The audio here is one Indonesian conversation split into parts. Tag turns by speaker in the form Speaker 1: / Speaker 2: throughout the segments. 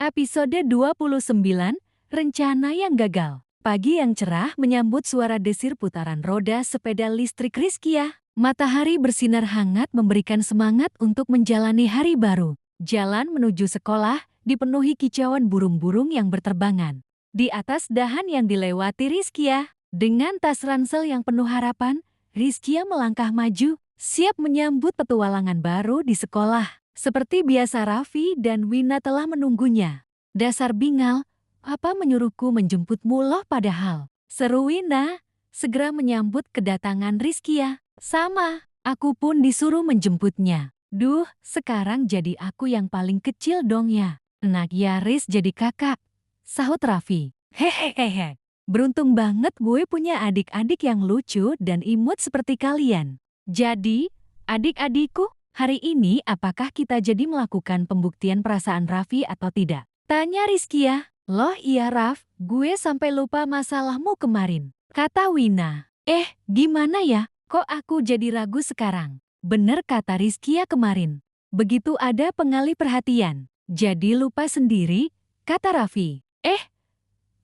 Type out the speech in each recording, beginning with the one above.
Speaker 1: Episode 29, Rencana yang Gagal. Pagi yang cerah menyambut suara desir putaran roda sepeda listrik Rizkia. Matahari bersinar hangat memberikan semangat untuk menjalani hari baru. Jalan menuju sekolah dipenuhi kicauan burung-burung yang berterbangan. Di atas dahan yang dilewati Rizkia, dengan tas ransel yang penuh harapan, Rizkia melangkah maju, siap menyambut petualangan baru di sekolah. Seperti biasa Raffi dan Wina telah menunggunya. Dasar bingal, apa menyuruhku menjemputmu loh padahal? Seru Wina, segera menyambut kedatangan Rizkia. Sama, aku pun disuruh menjemputnya. Duh, sekarang jadi aku yang paling kecil dong ya. Enak ya Riz jadi kakak. Sahut Raffi. Hehehehe. Beruntung banget gue punya adik-adik yang lucu dan imut seperti kalian. Jadi, adik-adikku, hari ini apakah kita jadi melakukan pembuktian perasaan Raffi atau tidak? Tanya Rizkia. Loh iya Raff, gue sampai lupa masalahmu kemarin. Kata Wina. Gimana ya? Kok aku jadi ragu sekarang? Bener kata Rizkia kemarin. Begitu ada pengalih perhatian. Jadi lupa sendiri, kata Raffi.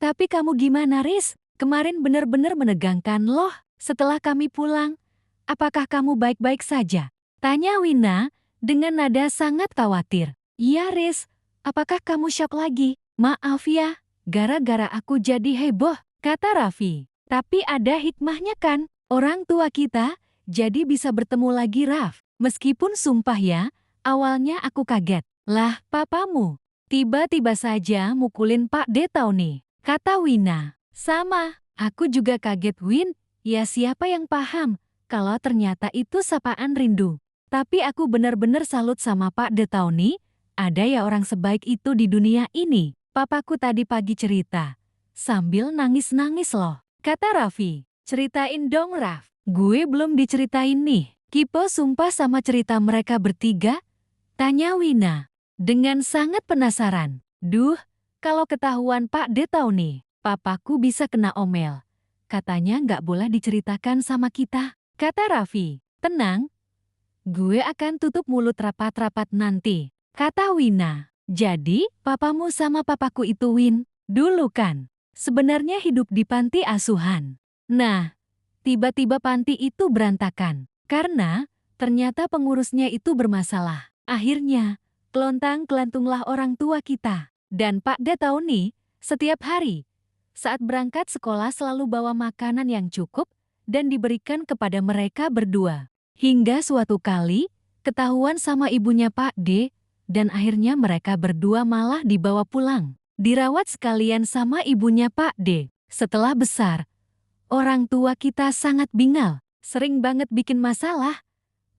Speaker 1: Tapi kamu gimana Riz? Kemarin bener-bener menegangkan loh. Setelah kami pulang, apakah kamu baik-baik saja? Tanya Wina dengan nada sangat khawatir. Iya Riz, apakah kamu syok lagi? Maaf ya, gara-gara aku jadi heboh, kata Raffi. Tapi ada hikmahnya kan? Orang tua kita jadi bisa bertemu lagi Raff. Meskipun sumpah ya, awalnya aku kaget. Lah, papamu tiba-tiba saja mukulin Pak De Tauni, kata Wina. Sama, aku juga kaget Win. Ya siapa yang paham kalau ternyata itu sapaan rindu. Tapi aku benar-benar salut sama Pak De Tauni. Ada ya orang sebaik itu di dunia ini. Papaku tadi pagi cerita. Sambil nangis-nangis loh. Kata Raffi. Ceritain dong Raff. Gue belum diceritain nih. Kipo sumpah sama cerita mereka bertiga? Tanya Wina. Dengan sangat penasaran. Duh, kalau ketahuan Pak De Tauni, papaku bisa kena omel. Katanya nggak boleh diceritakan sama kita. Kata Raffi. Tenang. Gue akan tutup mulut rapat-rapat nanti. Kata Wina. Jadi, papamu sama papaku itu Win, dulu kan? Sebenarnya hidup di panti asuhan. Nah, tiba-tiba panti itu berantakan. Karena, ternyata pengurusnya itu bermasalah. Akhirnya, kelontang-kelantunglah orang tua kita. Dan Pak De Tauni, setiap hari, saat berangkat sekolah selalu bawa makanan yang cukup dan diberikan kepada mereka berdua. Hingga suatu kali, ketahuan sama ibunya Pak D, dan akhirnya mereka berdua malah dibawa pulang. Dirawat sekalian sama ibunya Pak D. Setelah besar, orang tua kita sangat bingal, sering banget bikin masalah.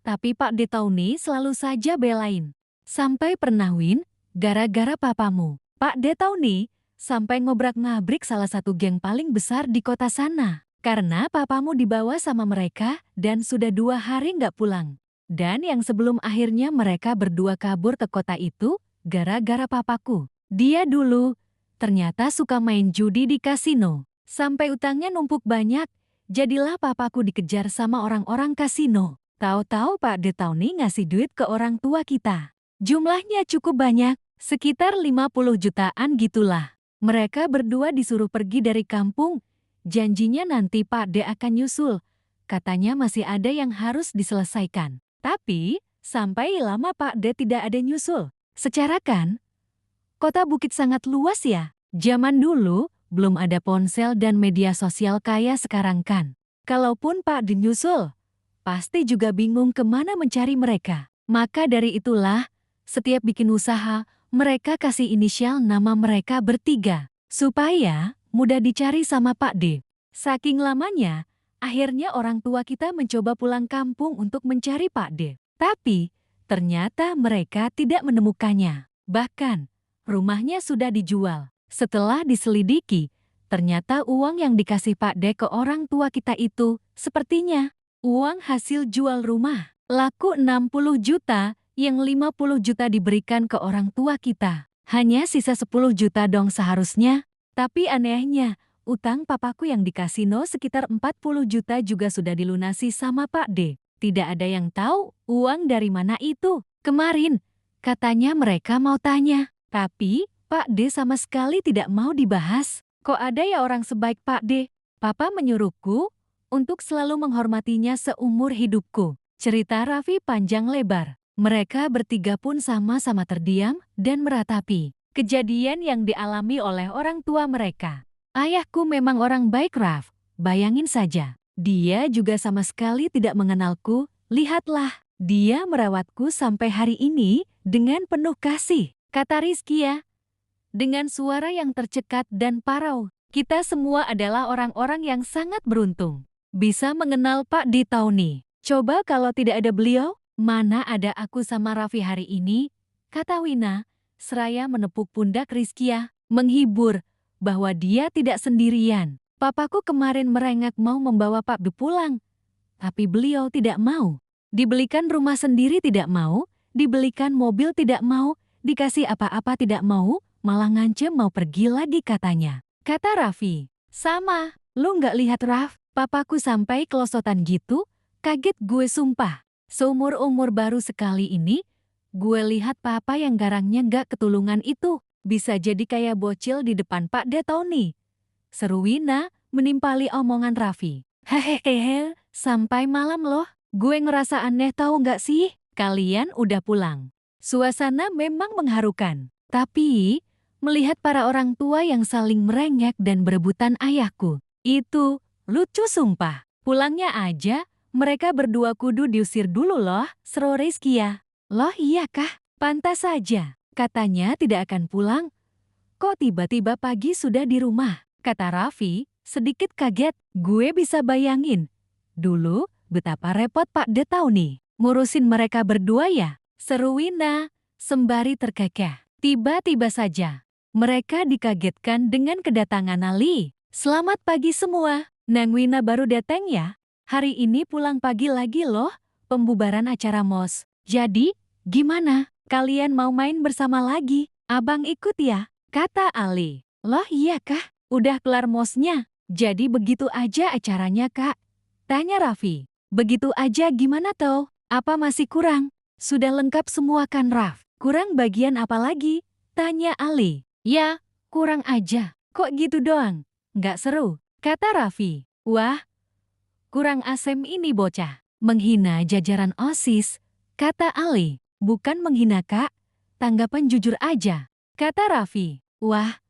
Speaker 1: Tapi Pak De Tauni selalu saja belain. Sampai pernah Win, gara-gara papamu, Pak De Tauni, sampai ngobrak-ngabrik salah satu geng paling besar di kota sana. Karena papamu dibawa sama mereka dan sudah 2 hari nggak pulang. Dan yang sebelum akhirnya mereka berdua kabur ke kota itu, gara-gara papaku. Dia dulu, ternyata suka main judi di kasino. Sampai utangnya numpuk banyak, jadilah papaku dikejar sama orang-orang kasino. Tahu-tahu Pak De Tauni ngasih duit ke orang tua kita. Jumlahnya cukup banyak, sekitar 50 jutaan gitulah. Mereka berdua disuruh pergi dari kampung. Janjinya nanti Pak D akan nyusul. Katanya masih ada yang harus diselesaikan. Tapi, sampai lama Pak D tidak ada nyusul. Secara kan, kota Bukit sangat luas ya. Zaman dulu, belum ada ponsel dan media sosial kayak sekarang kan. Kalaupun Pak D nyusul, pasti juga bingung kemana mencari mereka. Maka dari itulah, setiap bikin usaha, mereka kasih inisial nama mereka bertiga. Supaya mudah dicari sama Pak D. Saking lamanya, akhirnya orang tua kita mencoba pulang kampung untuk mencari Pak D. Tapi, ternyata mereka tidak menemukannya. Bahkan, rumahnya sudah dijual. Setelah diselidiki, ternyata uang yang dikasih Pak D ke orang tua kita itu, sepertinya, uang hasil jual rumah. Laku 60 juta, yang 50 juta diberikan ke orang tua kita. Hanya sisa 10 juta dong seharusnya. Tapi anehnya, utang papaku yang di kasino sekitar 40 juta juga sudah dilunasi sama Pak D. Tidak ada yang tahu uang dari mana itu. Kemarin, katanya mereka mau tanya. Tapi, Pak D sama sekali tidak mau dibahas. Kok ada ya orang sebaik Pak D? Papa menyuruhku untuk selalu menghormatinya seumur hidupku. Cerita Raffi panjang lebar. Mereka bertiga pun sama-sama terdiam dan meratapi kejadian yang dialami oleh orang tua mereka. Ayahku memang orang baik, Raf. Bayangin saja. Dia juga sama sekali tidak mengenalku. Lihatlah, dia merawatku sampai hari ini dengan penuh kasih, kata Rizkia. Dengan suara yang tercekat dan parau, kita semua adalah orang-orang yang sangat beruntung bisa mengenal Pak D. Tauni. Coba kalau tidak ada beliau, mana ada aku sama Raffi hari ini, kata Wina, seraya menepuk pundak Rizkia, menghibur bahwa dia tidak sendirian. Papaku kemarin merengek mau membawa Pak D pulang, tapi beliau tidak mau. Dibelikan rumah sendiri tidak mau, dibelikan mobil tidak mau, dikasih apa-apa tidak mau, malah ngancem mau pergi lagi katanya. Kata Raffi, sama, lu nggak lihat Raf, papaku sampai kelosotan gitu, kaget gue sumpah. Seumur-umur baru sekali ini, gue lihat papa yang garangnya nggak ketulungan itu, bisa jadi kayak bocil di depan Pak D. Tauni. Seru Wina menimpali omongan Raffi. Hehehe, sampai malam loh, gue ngerasa aneh tahu nggak sih, kalian udah pulang. Suasana memang mengharukan, tapi melihat para orang tua yang saling merengek dan berebutan ayahku, itu lucu sumpah. Pulangnya aja, mereka berdua kudu diusir dulu loh, seru Rizkia. Loh iya kah? Pantas saja. Katanya tidak akan pulang. Kok tiba-tiba pagi sudah di rumah? Kata Raffi, sedikit kaget. Gue bisa bayangin. Dulu, betapa repot Pak D. Tauni ngurusin mereka berdua ya. Seru Wina, sembari terkekeh. Tiba-tiba saja, mereka dikagetkan dengan kedatangan Ali. Selamat pagi semua, Nang Wina baru datang ya? Hari ini pulang pagi lagi loh, pembubaran acara MOS. Jadi, gimana? Kalian mau main bersama lagi? Abang ikut ya? Kata Ali. Loh iya kah? Udah kelar MOS-nya? Jadi begitu aja acaranya kak? Tanya Raffi. Begitu aja gimana toh? Apa masih kurang? Sudah lengkap semua kan Raf? Kurang bagian apa lagi? Tanya Ali. Ya, kurang aja. Kok gitu doang? Nggak seru, kata Raffi. Wah, kurang asem ini bocah. Menghina jajaran OSIS, kata Ali. Bukan menghina kak, tanggapan jujur aja, kata Raffi. Wah,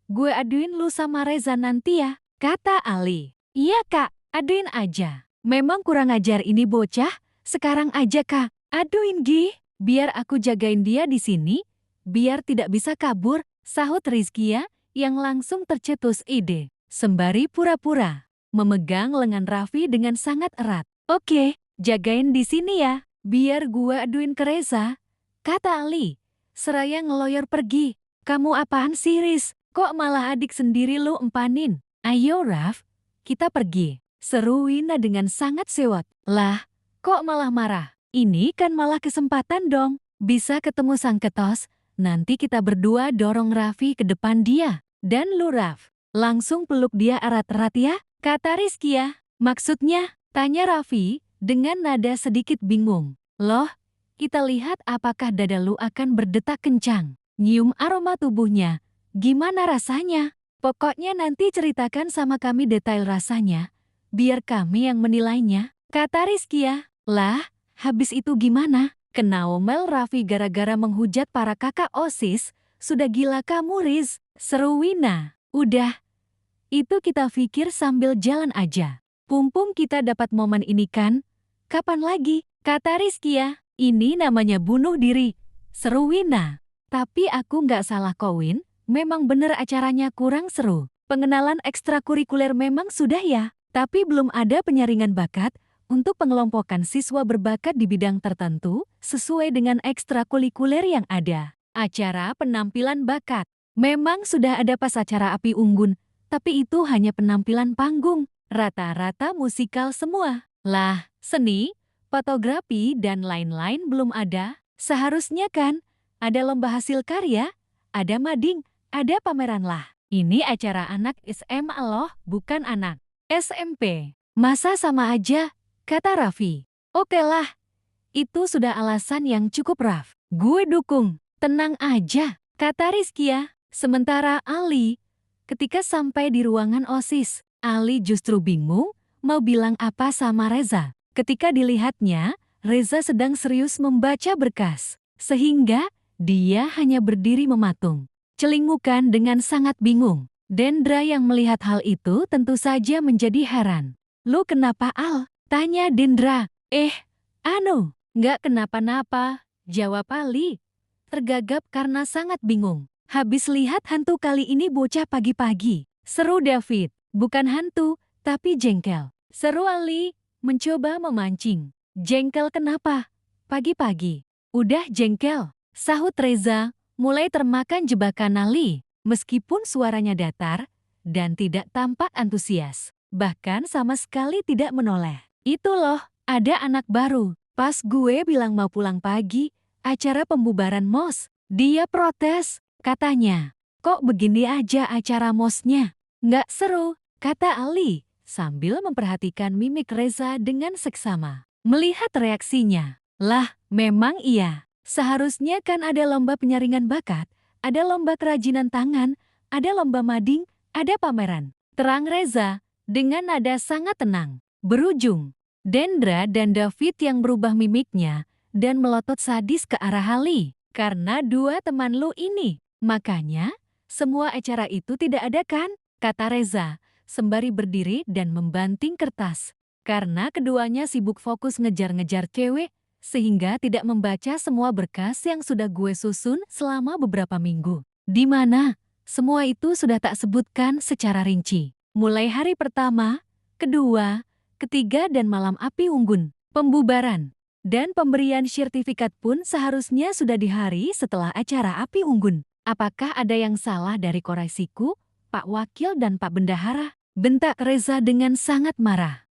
Speaker 1: gue aduin lu sama Reza nanti ya, kata Ali. Iya kak, aduin aja. Memang kurang ajar ini bocah, sekarang aja kak, aduin Gi. Biar aku jagain dia di sini, biar tidak bisa kabur, sahut Rizkia yang langsung tercetus ide. Sembari pura-pura memegang lengan Raffi dengan sangat erat. Oke, jagain di sini ya, biar gue aduin ke Reza, kata Ali. Seraya ngeloyor pergi. Kamu apaan sih Riz? Kok malah adik sendiri lu empanin? Ayo Raf, kita pergi. Seru Wina dengan sangat sewot. Lah, kok malah marah? Ini kan malah kesempatan dong. Bisa ketemu sang ketos, nanti kita berdua dorong Raffi ke depan dia. Dan lu Raf, langsung peluk dia erat-erat ya, kata Rizkia. Maksudnya, tanya Raffi dengan nada sedikit bingung. Loh, kita lihat apakah dada lu akan berdetak kencang. Nyium aroma tubuhnya. Gimana rasanya? Pokoknya nanti ceritakan sama kami detail rasanya. Biar kami yang menilainya, kata Rizkia. Lah, habis itu gimana? Kena omel Raffi gara-gara menghujat para kakak OSIS. Sudah gila kamu Riz, seru Wina. Udah, itu kita pikir sambil jalan aja. Pumpung kita dapat momen ini kan? Kapan lagi? Kata Rizkia. Ini namanya bunuh diri, seru Wina. Tapi aku nggak salah Kowin, memang bener acaranya kurang seru. Pengenalan ekstrakurikuler memang sudah ya, tapi belum ada penyaringan bakat untuk pengelompokan siswa berbakat di bidang tertentu sesuai dengan ekstrakurikuler yang ada. Acara penampilan bakat. Memang sudah ada pas acara api unggun, tapi itu hanya penampilan panggung. Rata-rata musikal semua. Lah, seni, fotografi, dan lain-lain belum ada. Seharusnya kan, ada lomba hasil karya, ada mading, ada pameran lah. Ini acara anak SMA loh, bukan anak SMP. Masa sama aja, kata Raffi. Oke lah, itu sudah alasan yang cukup Raf. Gue dukung, tenang aja, kata Rizkia. Sementara Ali, ketika sampai di ruangan OSIS, Ali justru bingung mau bilang apa sama Reza. Ketika dilihatnya, Reza sedang serius membaca berkas, sehingga dia hanya berdiri mematung, celingukan dengan sangat bingung. Dendra yang melihat hal itu tentu saja menjadi heran. "Lu kenapa, Al?" tanya Dendra. Nggak kenapa-napa," jawab Ali, tergagap karena sangat bingung. "Habis lihat hantu kali ini bocah pagi-pagi," seru David. "Bukan hantu, tapi jengkel," seru Ali, mencoba memancing. "Jengkel kenapa? Pagi-pagi." "Udah jengkel," sahut Reza, mulai termakan jebakan Ali. Meskipun suaranya datar dan tidak tampak antusias, bahkan sama sekali tidak menoleh. "Itu loh, ada anak baru. Pas gue bilang mau pulang pagi, acara pembubaran MOS, dia protes, katanya. Kok begini aja acara MOS-nya? Nggak seru," kata Ali, sambil memperhatikan mimik Reza dengan seksama. Melihat reaksinya, "Lah, memang iya. Seharusnya kan ada lomba penyaringan bakat, ada lomba kerajinan tangan, ada lomba mading, ada pameran," terang Reza dengan nada sangat tenang. Berujung, Dendra dan David yang berubah mimiknya dan melotot sadis ke arah Ali. "Karena dua teman lu ini, makanya semua acara itu tidak ada kan?" kata Reza, sembari berdiri dan membanting kertas. "Karena keduanya sibuk fokus ngejar-ngejar cewek, sehingga tidak membaca semua berkas yang sudah gue susun selama beberapa minggu. Di mana semua itu sudah tak sebutkan secara rinci. Mulai hari pertama, kedua, ketiga dan malam api unggun, pembubaran, dan pemberian sertifikat pun seharusnya sudah di hari setelah acara api unggun. Apakah ada yang salah dari koreksiku, Pak Wakil dan Pak Bendahara?" bentak Reza dengan sangat marah.